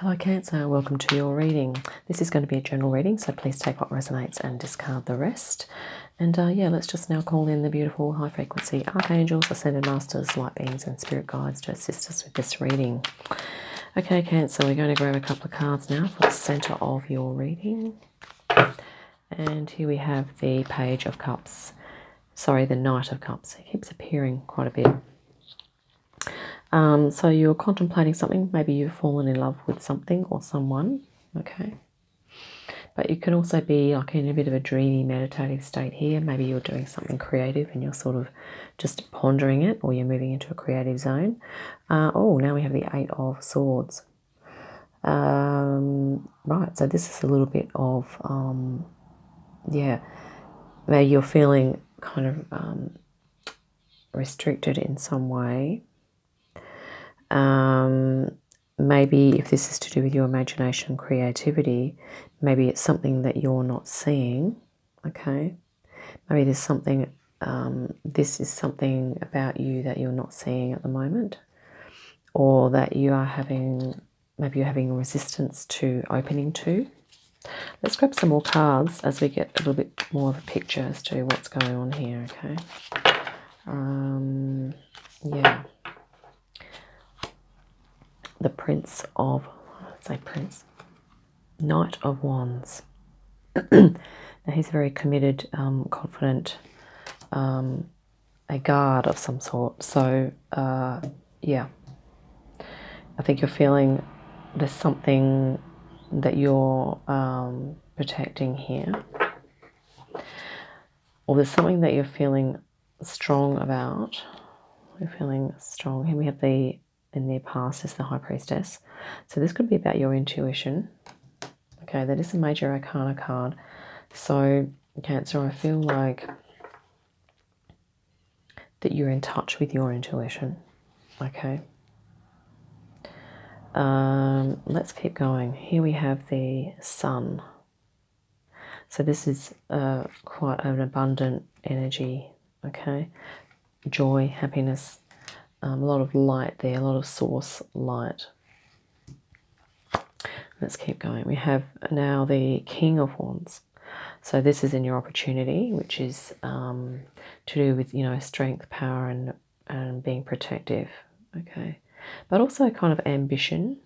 Hello Cancer, welcome to your reading. This is going to be a general reading, so please take what resonates and discard the rest. And yeah, let's just now call in the beautiful high frequency archangels, ascended masters, light beings and spirit guides to assist us with this reading. Okay Cancer, we're going to grab a couple of cards now for the center of your reading. And here we have the Page of Cups. Sorry, the Knight of Cups. It keeps appearing quite a bit. So you're contemplating something. Maybe you've fallen in love with something or someone. Okay. But you can also be like in a bit of a dreamy, meditative state here. Maybe you're doing something creative and you're sort of just pondering it, or you're moving into a creative zone. Oh, now we have the Eight of Swords. Right, so this is a little bit of, yeah, maybe you're feeling kind of restricted in some way. Maybe if this is to do with your imagination and creativity, maybe it's something that you're not seeing, okay? Maybe there's something, this is something about you that you're not seeing at the moment, or that you are having, maybe you're having resistance to opening to. Let's grab some more cards as we get a little bit more of a picture as to what's going on here, okay? Yeah. The Prince of, Knight of Wands. Now he's very committed, confident, a guard of some sort. So, yeah, I think you're feeling there's something that you're protecting here. Or there's something that you're feeling strong about. You're feeling strong. Here we have the, in their past is the High Priestess. So this could be about your intuition. Okay, that is a major arcana card. So, Cancer, I feel like that you're in touch with your intuition. Okay. Let's keep going. Here we have the Sun. So this is quite an abundant energy. Okay. Joy, happiness, a lot of light there, a lot of source light. Let's keep going. We have now the King of Wands. So this is in your opportunity, which is to do with, you know, strength, power, and being protective. Okay, but also kind of ambitious,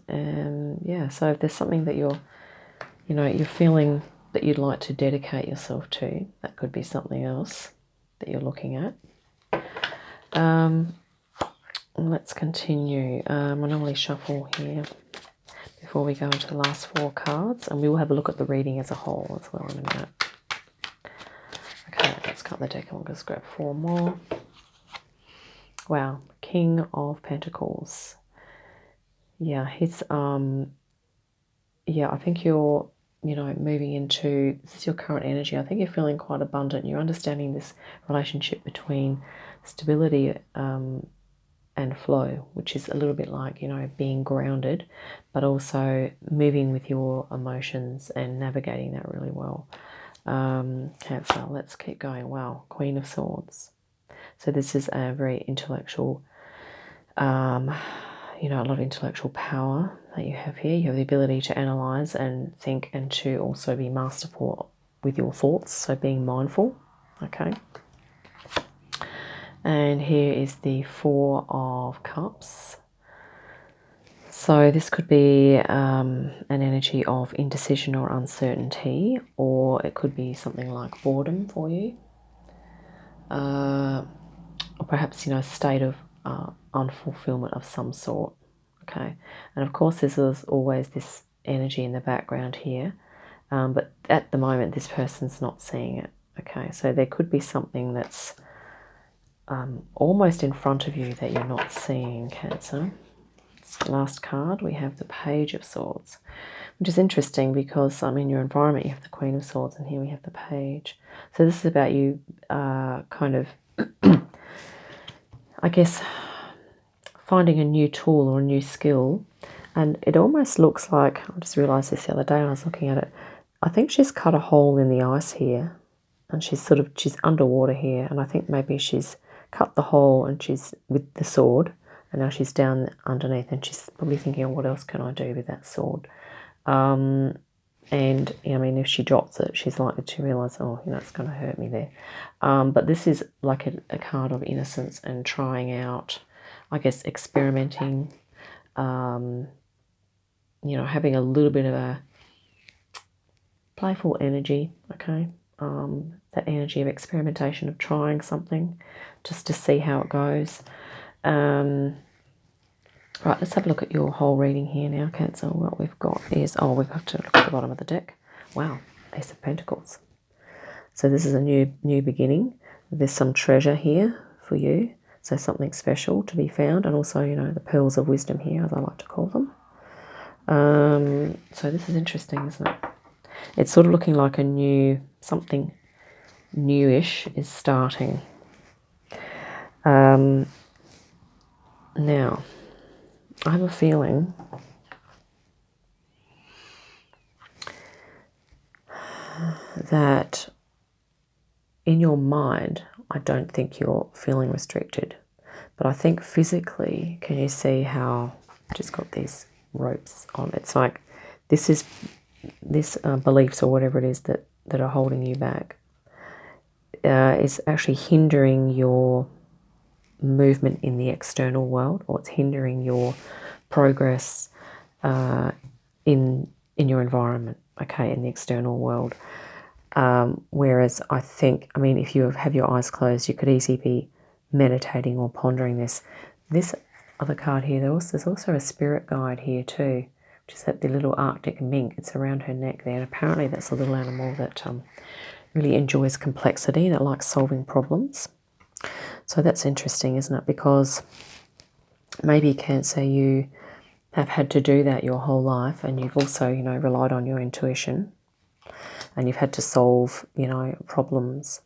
and yeah. So if there's something that you're, you know, you're feeling that you'd like to dedicate yourself to, that could be something else that you're looking at. Let's continue. I normally shuffle here before we go into the last four cards, and we will have a look at the reading as a whole as well in a minute. Okay, let's cut the deck and we'll just grab four more. Wow, King of Pentacles. Yeah, he's yeah, I think you're, you know, moving into, this is your current energy. I think you're feeling quite abundant. You're understanding this relationship between stability and flow, which is a little bit like, you know, being grounded, but also moving with your emotions and navigating that really well. Cancer, let's keep going. Wow, Queen of Swords. So this is a very intellectual, you know, a lot of intellectual power that you have here. You have the ability to analyze and think, and to also be masterful with your thoughts, so being mindful. Okay. And here is the Four of Cups. So this could be an energy of indecision or uncertainty, or it could be something like boredom for you. Or perhaps, you know, a state of unfulfillment of some sort. Okay. And of course, there's always this energy in the background here. But at the moment, this person's not seeing it. Okay. So there could be something that's almost in front of you that you're not seeing, Cancer. Last card, we have the Page of Swords, which is interesting because in your environment you have the Queen of Swords, and here we have the Page. So this is about you kind of, I guess, finding a new tool or a new skill. And it almost looks like, I just realised this the other day when I was looking at it, I think she's cut a hole in the ice here, and she's underwater here, and I think maybe she's cut the hole and she's with the sword, And now she's down underneath, and she's probably thinking, oh, what else can I do with that sword? And I mean, if she drops it, she's likely to realise, oh, it's going to hurt me there. But this is like a card of innocence and trying out, I guess, experimenting, having a little bit of a playful energy, okay? That energy of experimentation, of trying something just to see how it goes. Right, let's have a look at your whole reading here now, Cancer. What we've got is, we have to look at the bottom of the deck. Wow, Ace of Pentacles. So this is a new beginning. There's some treasure here for you. So something special to be found. And also, the pearls of wisdom here, as I like to call them. So this is interesting, isn't it? It's sort of looking like something newish is starting. Now, I have a feeling that in your mind, I don't think you're feeling restricted. But I think physically, can you see how I've just got these ropes on? It's like this beliefs or whatever it is that are holding you back is actually hindering your movement in the external world, or it's hindering your progress in your environment, okay, in the external world. Whereas I think, if you have your eyes closed, you could easily be meditating or pondering this. This other card here, there's also a spirit guide here too, which is the little Arctic mink. It's around her neck there, and apparently that's a little animal that really enjoys complexity, that likes solving problems. So that's interesting, isn't it? Because maybe, Cancer, you have had to do that your whole life, and you've also, relied on your intuition, and you've had to solve, problems.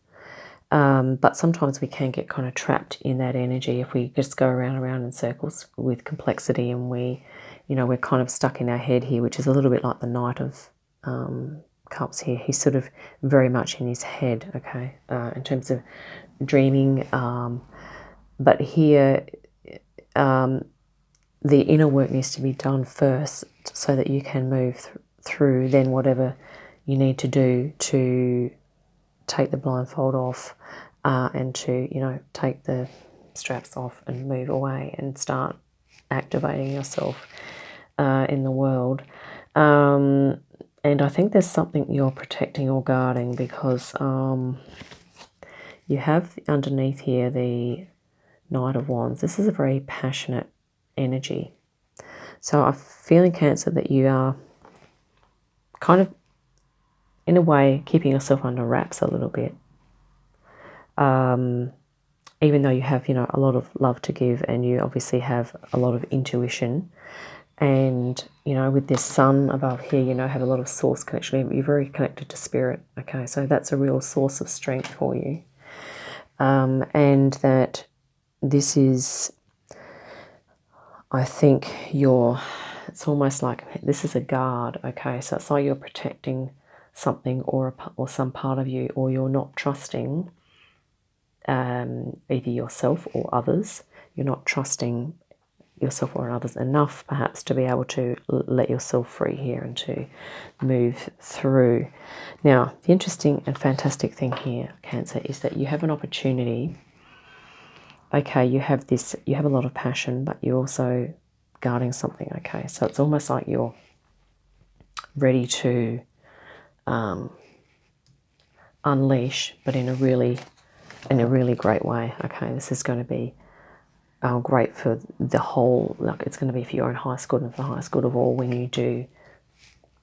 But sometimes we can get kind of trapped in that energy if we just go around in circles with complexity, and we're kind of stuck in our head here, which is a little bit like the Knight of Cups here. He's sort of very much in his head, okay, in terms of dreaming. But here, the inner work needs to be done first so that you can move through then whatever you need to do to take the blindfold off and to, take the straps off and move away and start activating yourself in the world. And I think there's something you're protecting or guarding, because you have underneath here the Knight of Wands. This is a very passionate energy. So I'm feeling, Cancer, that you are kind of, in a way, keeping yourself under wraps a little bit. Even though you have, a lot of love to give, and you obviously have a lot of intuition. And, with this sun above here, have a lot of source connection. You're very connected to spirit. Okay, so that's a real source of strength for you. And that this is, I think it's almost like this is a guard, okay? So it's like you're protecting something or some part of you, or you're not trusting either yourself or others. You're not trusting yourself or others enough, perhaps, to be able to let yourself free here and to move through. Now, the interesting and fantastic thing here, Cancer, is that you have an opportunity. Okay, you have a lot of passion, but you're also guarding something, okay? So it's almost like you're ready to unleash, but in a really great way, okay? This is going to be great for the whole, like it's going to be for your own highest good and for the highest good of all when you do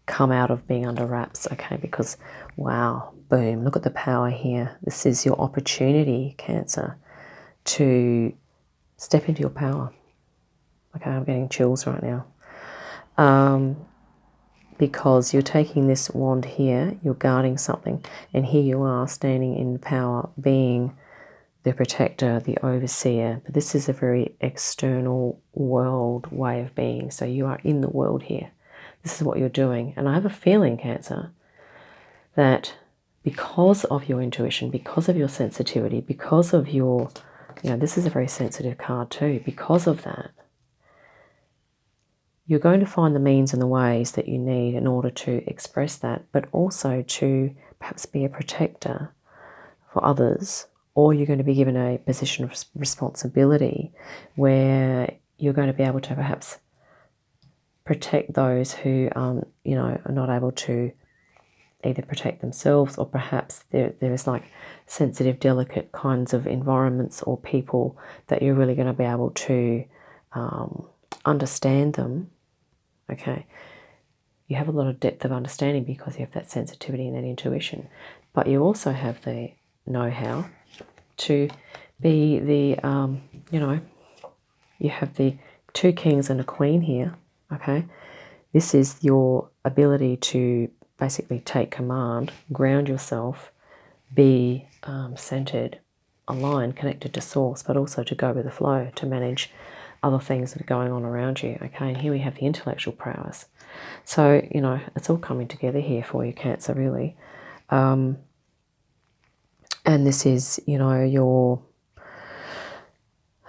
come out of being under wraps, okay? Because, wow, boom, look at the power here. This is your opportunity, Cancer, to step into your power. Okay, I'm getting chills right now. Because you're taking this wand here, you're guarding something, and here you are standing in power, being the protector, the overseer. But this is a very external world way of being. So you are in the world here. This is what you're doing. And I have a feeling, Cancer, that because of your intuition, because of your sensitivity, because of your, this is a very sensitive card too, because of that, you're going to find the means and the ways that you need in order to express that, but also to perhaps be a protector for others, or you're going to be given a position of responsibility where you're going to be able to perhaps protect those who, you know, are not able to either protect themselves, or perhaps there is like sensitive, delicate kinds of environments or people that you're really going to be able to understand them. Okay, you have a lot of depth of understanding because you have that sensitivity and that intuition, but you also have the know-how to be the, you know, you have the 2 kings and a queen here. Okay, this is your ability to basically take command, ground yourself, be centered, aligned, connected to source, but also to go with the flow, to manage other things that are going on around you. Okay, and here we have the intellectual prowess. So, you know, it's all coming together here for you, Cancer, really. And this is, you know,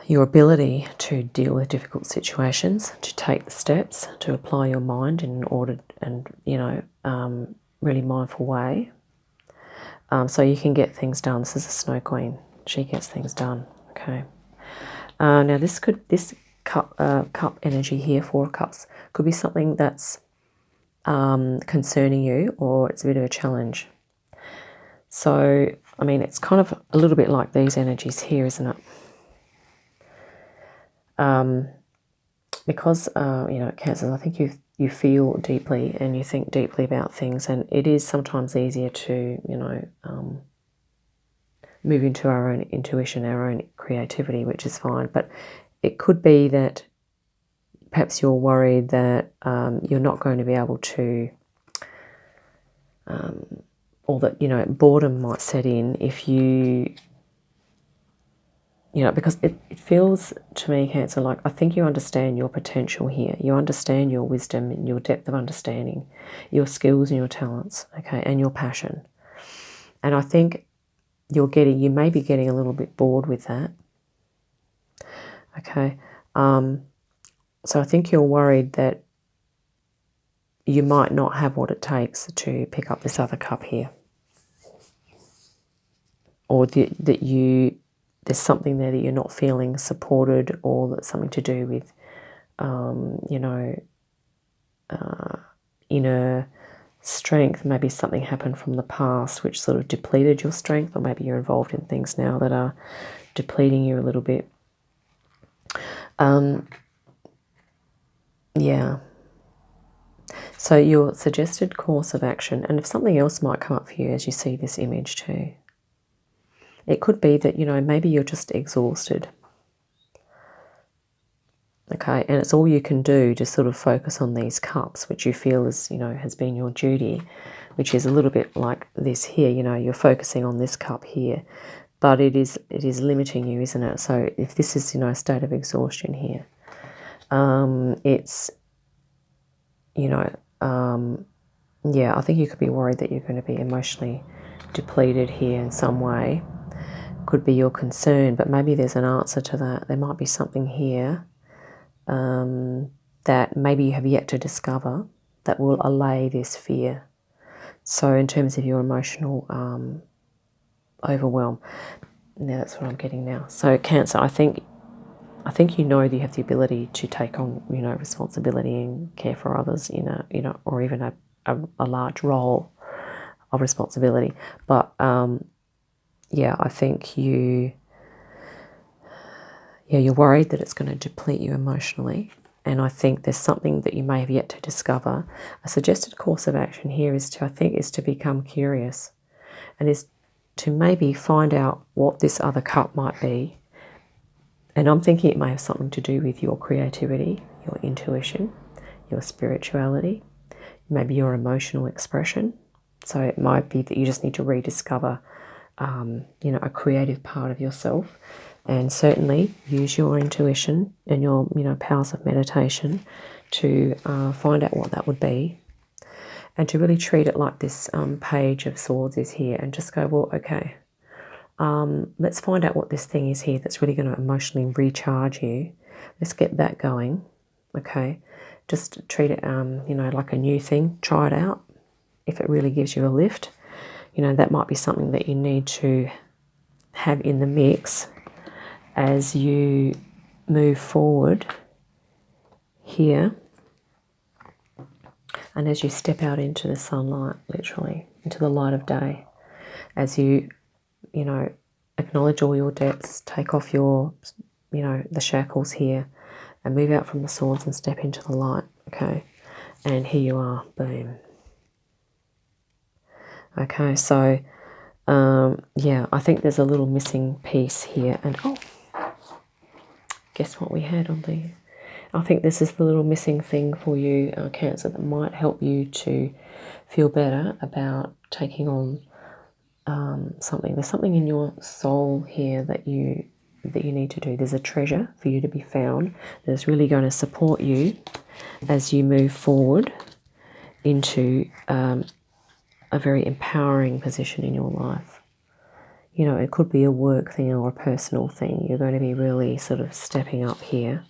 your ability to deal with difficult situations, to take the steps, to apply your mind in an ordered and, you know, really mindful way. So you can get things done. This is a Snow Queen. She gets things done. Okay. Now this cup energy here, 4 of Cups, could be something that's concerning you, or it's a bit of a challenge. So, I mean, it's kind of a little bit like these energies here, isn't it? Because, you know, Cancers, I think you feel deeply and you think deeply about things, and it is sometimes easier to, you know, move into our own intuition, our own creativity, which is fine. But it could be that perhaps you're worried that you're not going to be able to, or that, you know, boredom might set in if you know, because it feels to me, Cancer, like I think you understand your potential here. You understand your wisdom and your depth of understanding, your skills and your talents, okay, and your passion. And I think you may be getting a little bit bored with that. Okay. So I think you're worried that you might not have what it takes to pick up this other cup here. Or that there's something there that you're not feeling supported, or that's something to do with, you know, inner strength. Maybe something happened from the past which sort of depleted your strength, or maybe you're involved in things now that are depleting you a little bit. Yeah. So your suggested course of action, and if something else might come up for you as you see this image too. It could be that, you know, maybe you're just exhausted. Okay, and it's all you can do to sort of focus on these cups, which you feel is, you know, has been your duty, which is a little bit like this here, you know, you're focusing on this cup here, but it is limiting you, isn't it? So if this is, you know, a state of exhaustion here, it's, you know, yeah, I think you could be worried that you're going to be emotionally depleted here in some way. Could be your concern, but maybe there's an answer to that. There might be something here that maybe you have yet to discover that will allay this fear. So in terms of your emotional overwhelm, now that's what I'm getting now. So Cancer, I think you know that you have the ability to take on, you know, responsibility and care for others in a, you know, or even a large role of responsibility. But yeah, I think you're worried that it's going to deplete you emotionally. And I think there's something that you may have yet to discover. A suggested course of action here is to become curious, and is to maybe find out what this other cup might be. And I'm thinking it may have something to do with your creativity, your intuition, your spirituality, maybe your emotional expression. So it might be that you just need to rediscover, you know, a creative part of yourself. And certainly use your intuition and your, you know, powers of meditation to find out what that would be, and to really treat it like this Page of Swords is here, and just go, well, okay, let's find out what this thing is here that's really going to emotionally recharge you. Let's get that going, okay? just treat it, you know, like a new thing. Try it out. If it really gives you a lift, you know, that might be something that you need to have in the mix as you move forward here and as you step out into the sunlight, literally, into the light of day, as you know, acknowledge all your debts, take off your, you know, the shackles here, and move out from the swords and step into the light, okay? And here you are, boom. Okay, so, yeah, I think there's a little missing piece here. And, oh, guess what we had on the... I think this is the little missing thing for you, Cancer, that might help you to feel better about taking on something. There's something in your soul here that you need to do. There's a treasure for you to be found that's really going to support you as you move forward into a very empowering position in your life. You know, it could be a work thing or a personal thing. You're going to be really sort of stepping up here.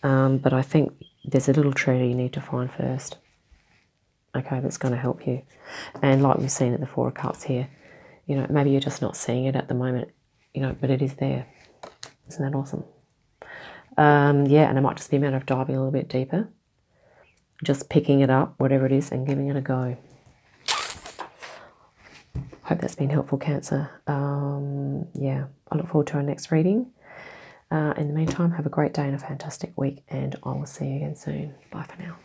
But I think there's a little treasure you need to find first. Okay, that's going to help you. And like we've seen at the Four of Cups here, you know, maybe you're just not seeing it at the moment, you know, but it is there. Isn't that awesome? Yeah, and it might just be a matter of diving a little bit deeper. Just picking it up, whatever it is, and giving it a go. Hope that's been helpful, Cancer. Yeah, I look forward to our next reading. In the meantime, have a great day and a fantastic week, and I will see you again soon. Bye for now.